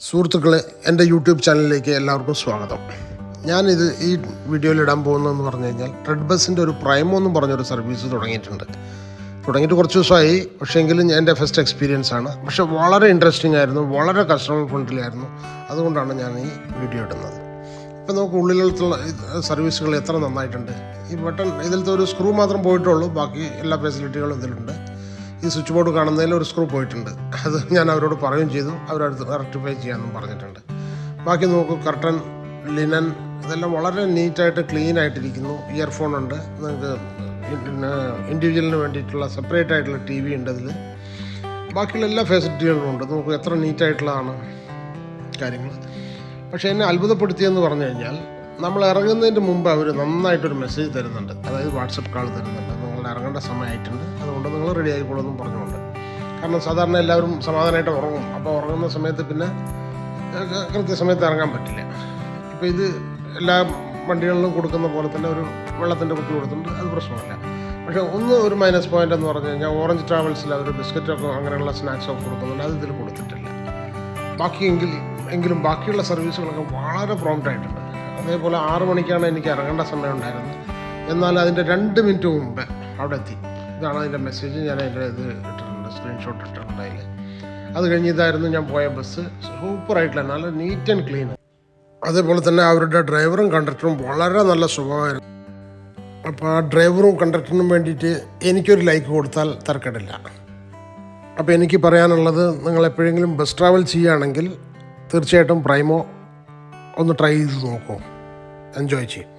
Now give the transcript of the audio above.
സുഹൃത്തുക്കളെ, എൻ്റെ യൂട്യൂബ് ചാനലിലേക്ക് എല്ലാവർക്കും സ്വാഗതം. ഞാനിത് ഈ വീഡിയോയിൽ ഇടാൻ പോകുന്നതെന്ന് പറഞ്ഞു കഴിഞ്ഞാൽ റെഡ് ബസ്സിൻ്റെ ഒരു പ്രൈമോ എന്നും പറഞ്ഞൊരു സർവീസ് തുടങ്ങിയിട്ട് കുറച്ച് ദിവസമായി. പക്ഷേ എങ്കിലും എൻ്റെ ഫസ്റ്റ് എക്സ്പീരിയൻസ് ആണ്. പക്ഷേ വളരെ ഇൻട്രസ്റ്റിംഗ് ആയിരുന്നു, വളരെ കസ്റ്റമർ ഫ്രണ്ട്ലി ആയിരുന്നു. അതുകൊണ്ടാണ് ഞാൻ ഈ വീഡിയോ ഇടുന്നത്. ഇപ്പം നമുക്ക് ഉള്ളിലുള്ള സർവീസുകൾ എത്ര നന്നായിട്ടുണ്ട്. ഈ ബട്ടൺ ഇതിലത്തെ ഒരു സ്ക്രൂ മാത്രം പോയിട്ടുള്ളൂ, ബാക്കി എല്ലാ ഫെസിലിറ്റികളും ഇതിലുണ്ട്. ഈ സ്വിച്ച് ബോർഡ് കാണുന്നതിൽ ഒരു സ്ക്രൂ പോയിട്ടുണ്ട്. അത് ഞാൻ അവരോട് പറയുകയും ചെയ്തു. അവരടുത്ത് റെക്ടിഫൈ ചെയ്യാമെന്നും പറഞ്ഞിട്ടുണ്ട്. ബാക്കി നോക്കൂ, കർട്ടൻ, ലിനൻ ഇതെല്ലാം വളരെ നീറ്റായിട്ട് ക്ലീൻ ആയിട്ടിരിക്കുന്നു. ഇയർഫോൺ ഉണ്ട്, നിങ്ങൾക്ക് ഇൻഡിവിജ്വലിന് വേണ്ടിയിട്ടുള്ള സെപ്പറേറ്റ് ആയിട്ടുള്ള TV ഉണ്ട് അതിൽ. ബാക്കിയുള്ള എല്ലാ ഫെസിലിറ്റികളും ഉണ്ട്. നമുക്ക് എത്ര നീറ്റായിട്ടുള്ളതാണ് കാര്യങ്ങൾ. പക്ഷേ എന്നെ അത്ഭുതപ്പെടുത്തിയെന്ന് പറഞ്ഞു കഴിഞ്ഞാൽ, നമ്മൾ ഇറങ്ങുന്നതിന് മുമ്പ് അവർ നന്നായിട്ടൊരു മെസ്സേജ് തരുന്നുണ്ട്. അതായത് വാട്സപ്പ് കാൾ തരുന്നുണ്ട്. നിങ്ങളുടെ ഇറങ്ങേണ്ട സമയമായിട്ടുണ്ട്, അതുകൊണ്ട് നിങ്ങൾ റെഡി ആയിക്കോളെന്നും പറഞ്ഞുകൊണ്ട്. കാരണം സാധാരണ എല്ലാവരും സമാധാനമായിട്ട് ഉറങ്ങും. അപ്പോൾ ഉറങ്ങുന്ന സമയത്ത് പിന്നെ കൃത്യസമയത്ത് ഇറങ്ങാൻ പറ്റില്ല. ഇപ്പോൾ ഇത് എല്ലാ വണ്ടികളിലും കൊടുക്കുന്ന പോലെ തന്നെ ഒരു വെള്ളത്തിൻ്റെ കുപ്പി കൊടുത്തിട്ടുണ്ട്, അത് പ്രശ്നമല്ല. പക്ഷേ ഒരു മൈനസ് പോയിൻ്റ് എന്ന് പറഞ്ഞു കഴിഞ്ഞാൽ, ഓറഞ്ച് ട്രാവൽസിൽ അവർ ബിസ്ക്കറ്റൊക്കെ അങ്ങനെയുള്ള സ്നാക്സൊക്കെ കൊടുക്കുന്നുണ്ട്, അത് ഇതിൽ കൊടുത്തിട്ടില്ല. എങ്കിലും ബാക്കിയുള്ള സർവീസുകളൊക്കെ വളരെ പ്രോംപ്റ്റായിട്ടുണ്ട്. അതേപോലെ 6 മണിക്കാണ് എനിക്ക് ഇറങ്ങേണ്ട സമയം ഉണ്ടായിരുന്നത്. എന്നാൽ അതിൻ്റെ 2 മിനിറ്റ് മുമ്പ് അവിടെ എത്തി. ഇതാണ് അതിൻ്റെ മെസ്സേജ്. ഞാൻ അതിൻ്റെ ഇത് ഇട്ടിട്ടുണ്ട്, സ്ക്രീൻഷോട്ട് ഇട്ടിട്ടുണ്ട് അതിൽ. അത് കഴിഞ്ഞ് ഇതായിരുന്നു ഞാൻ പോയ ബസ്. സൂപ്പറായിട്ടുള്ള നല്ല നീറ്റ് ആൻഡ് ക്ലീൻ. അതേപോലെ തന്നെ അവരുടെ ഡ്രൈവറും കണ്ടക്ടറും വളരെ നല്ല സ്വഭാവമായിരുന്നു. അപ്പോൾ ആ ഡ്രൈവറും കണ്ടക്ടറിനും വേണ്ടിയിട്ട് എനിക്കൊരു ലൈക്ക് കൊടുത്താൽ തരക്കേടില്ല. അപ്പോൾ എനിക്ക് പറയാനുള്ളത്, നിങ്ങൾ എപ്പോഴെങ്കിലും ബസ് ട്രാവൽ ചെയ്യുകയാണെങ്കിൽ തീർച്ചയായിട്ടും പ്രൈമോ ഒന്ന് ട്രൈ ചെയ്ത് നോക്കൂ, എൻജോയ് ചെയ്യും.